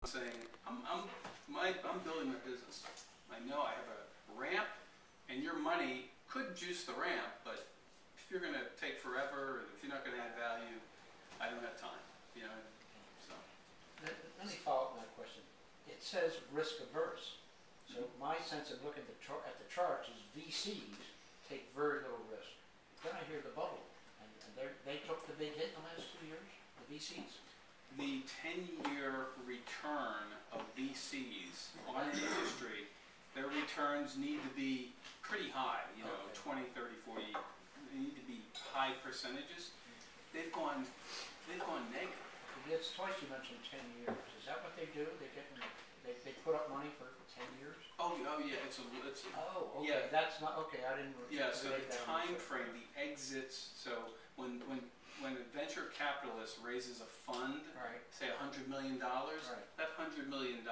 saying, I'm building my business. I know I have a ramp, and your money could juice the ramp, but if you're going to take forever, and if you're not going to add value, I don't have time. You know, so. Let me follow up on that question. It says risk averse. So my sense of looking at the charts is VCs take very little risk. Then I hear the bubble, and they took the big hit in the last 2 years, the VCs. The 10-year return of VCs on an industry, their returns need to be pretty high, you know, 20, 30, 40, they need to be high percentages. They've gone negative. It's twice you mentioned 10 years. Is that what they do? They put up money for 10 years? Oh yeah, it's oh, okay. Yeah. That's not okay. I didn't. Yeah, so the time frame, the exits. So when a venture capitalist raises a fund, right, say $100 million, right, that $100 million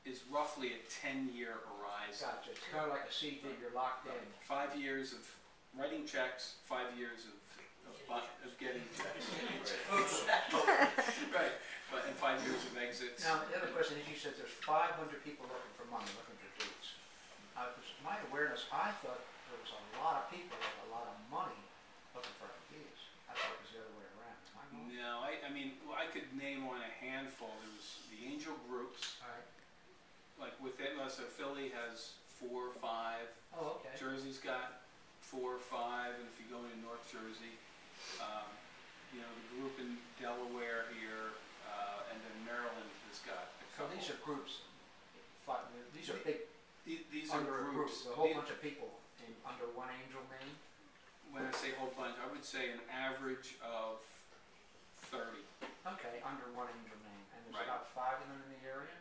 is roughly a 10-year horizon. Gotcha. It's kind of like a CD. You're locked in. 5 years of writing checks, 5 years of getting checks. Right. But in 5 years of exits. Now the other question is, you said there's 500 people looking for money, looking for deals. My awareness, I thought there was a lot of people with a lot of money looking for ideas. I thought it was the other way around. Am I wrong? No, I mean, well, I could name on a handful. There's the angel groups. All right. Like within us, so Philly has 4 or 5. Oh, okay. Jersey's got 4 or 5, and if you go into North Jersey, you know, the group in Delaware here, and then Maryland has got a couple. So these are groups. These are big. These under are groups. A whole bunch of people under one angel name. When I say whole bunch, I would say an average of 30. Okay, under one angel name, and there's Right. about 5 of them in the area.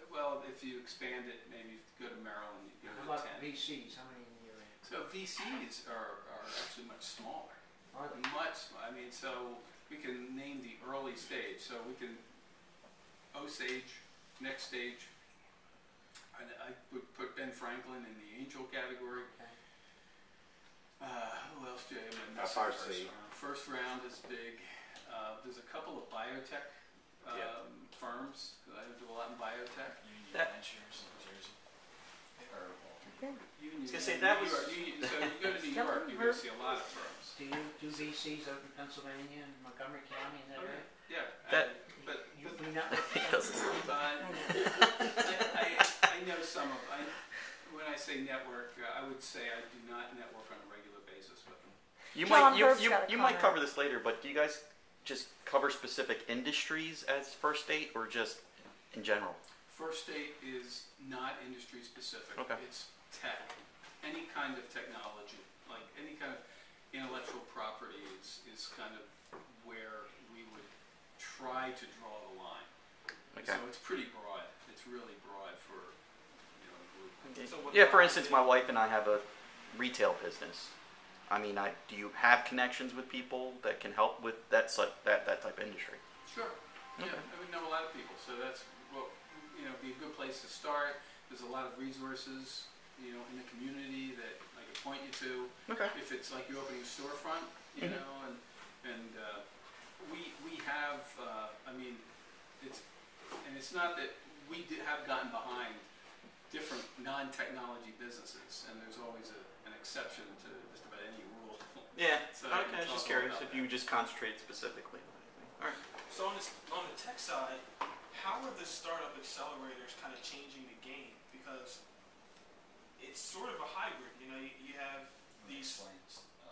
Well, if you expand it, maybe if you go to Maryland, you go How to about 10. VCs? How many in the area? So VCs are actually much smaller. Are they? I mean, so we can name the early stage. So we can Osage, next stage. I would put Ben Franklin in the angel category. Okay. Who else do you have? FRC. First round is big. There's a couple of biotech firms. I do a lot in biotech. I was gonna say that was. So you go to New York, you're going to see a lot of firms. Do you do VCs out in Pennsylvania and Montgomery County and that area? Yeah. But You not I know some of. When I say network, I would say I do not network on a regular basis with them. You might cover this later, but do you guys just cover specific industries as First State, or just in general? First State is not industry specific. Okay. It's tech. Any kind of technology, like any kind of intellectual property is kind of where we would try to draw the line. Okay. So it's pretty broad. It's really broad for, you know, a group. Okay. So Yeah, for instance, my wife and I have a retail business. I mean, do you have connections with people that can help with that type of industry? Sure. Okay. Yeah, I would know a lot of people, so that's what, you know, be a good place to start. There's a lot of resources, you know, in the community that I could point you to. Okay. If it's like you're opening a storefront, you know, and we have, I mean, it's not that we have gotten behind different non-technology businesses, and there's always an exception to just about any rule. Yeah. So Okay. I was just curious if you that. just concentrate specifically. All right. So on the tech side, how are the startup accelerators kind of changing the game? Because it's sort of a hybrid. You know, you have these. Explain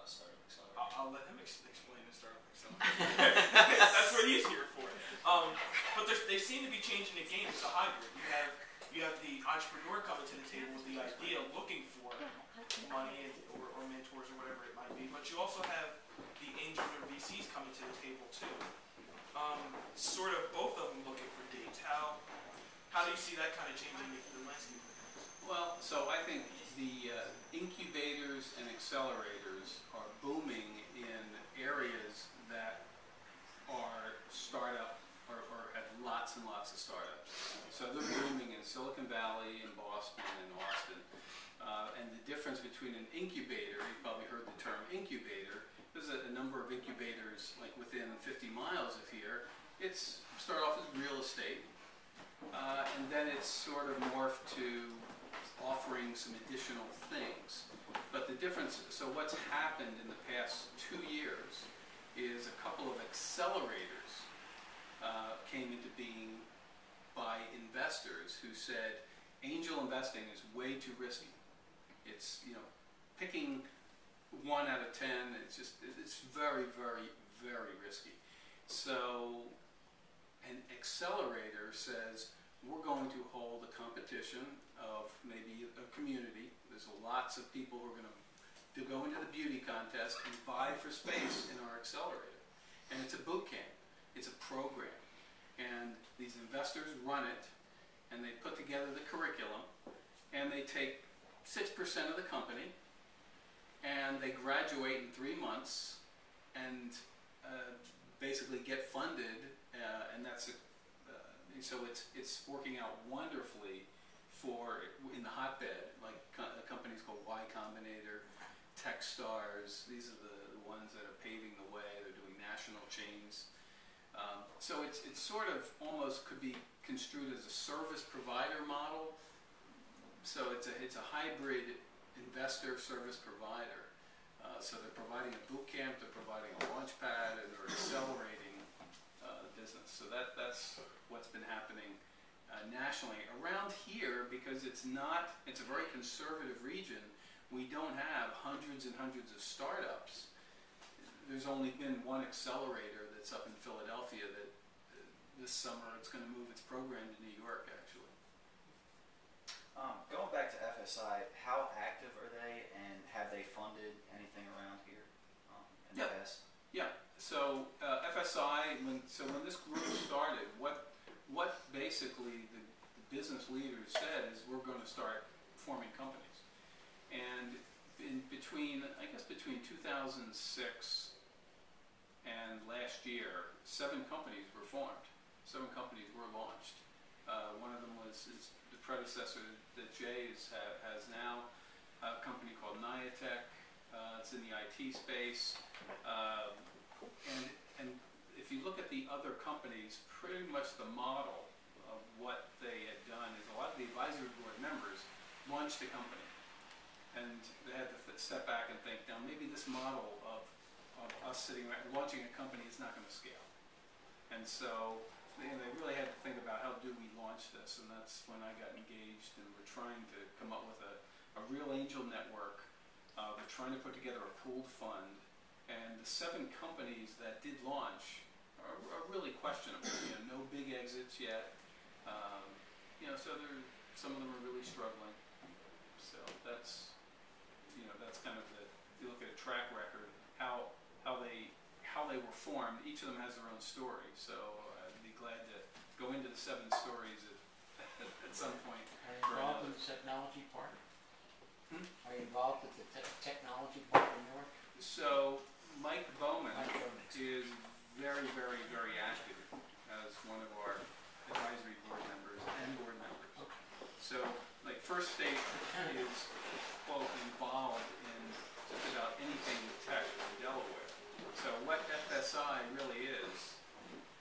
startup accelerators. I'll let him explain the startup accelerator. That's what he's here for. But they seem to be changing the game. It's a hybrid. You have the entrepreneur coming to the table with the idea, looking for money or mentors or whatever it might be. But you also have the angels or VCs coming to the table too. Sort of both of them looking for dates. How do you see that kind of changing the landscape? Well, so I think the incubators and accelerators are booming in areas that are startup or have lots and lots of startups. So they're booming in Silicon Valley, in Boston, and Austin. And the difference between an incubator, you've probably heard the term incubator, there's a number of incubators like within 50 miles of here, It's started off as real estate, and then it's sort of morphed to offering some additional things. But the difference, so what's happened in the past 2 years is a couple of accelerators came into being by investors who said angel investing is way too risky. It's, picking 1 out of 10, it's very, very, very risky. So an accelerator says, we're going to hold a competition of maybe a community. There's lots of people who are going to go into the beauty contest and vie for space in our accelerator. And it's a boot camp. It's a program. And these investors run it, and they put together the curriculum, and they take 6% of the company, and they graduate in 3 months, and basically get funded, and that's so it's working out wonderfully for in the hotbed, like companies called Y Combinator, Techstars. These are the ones that are paving the way. They're doing national chains. So it's sort of almost could be construed as a service provider model. So it's a hybrid investor service provider. So they're providing a boot camp, they're providing a launch pad, and they're accelerating the business. So that's what's been happening nationally. Around here, because it's a very conservative region, we don't have hundreds and hundreds of startups. There's only been one accelerator that's up in Philadelphia that this summer it's going to move its program to New York, actually. Going back to FSI, how active are they, and have they funded anything around here in the past? Yeah. So FSI, when this group started, what basically the business leaders said is we're going to start forming companies, and between 2006 and last year, 7 companies were formed. 7 companies were launched. One of them is the predecessor that Jay has now, a company called Niatech. It's in the IT space. And if you look at the other companies, pretty much the model of what they had done is a lot of the advisory board members launched a company. And they had to step back and think, now maybe this model of us launching a company is not going to scale. And so they really had to think about how do we launch this, and that's when I got engaged, and we're trying to come up with a real angel network. We're trying to put together a pooled fund, and the 7 companies that did launch are really questionable. No big exits yet. So some of them are really struggling. So that's kind of if you look at a track record, how they were formed. Each of them has their own story. So I'd be glad to go into the 7 stories at some point. Are you involved in the technology part? Are you involved with the technology part in Newark? So Mike Bowman is very, very, very active as one of our advisory board members and board members. Okay. So, like, First State is, quote, involved in just about anything with tech in Delaware. So what FSI really is,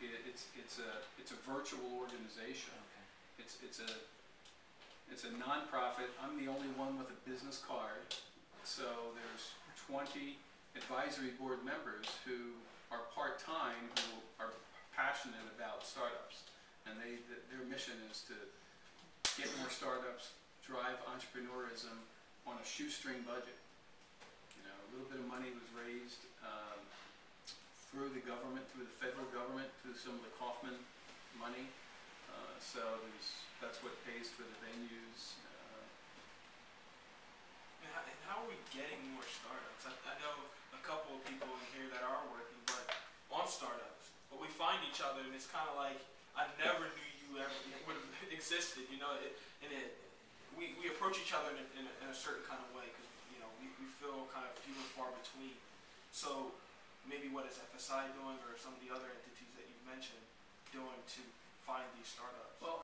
it's a virtual organization. Okay. It's a nonprofit. I'm the only one with a business card. So there's 20 advisory board members who are part-time, who are passionate about startups. And their mission is to get more startups, drive entrepreneurism on a shoestring budget. A little bit of money was raised through the government, through the federal government, through some of the Kaufman money. So that's what pays for the venues. And how are we getting more startups? I know a couple of people in here that are working on startups, but we find each other, and it's kind of like I never knew you ever would have existed. We approach each other in a certain kind of way because we feel kind of few and far between. So maybe what is FSI doing, or some of the other entities that you've mentioned doing to find these startups? Well,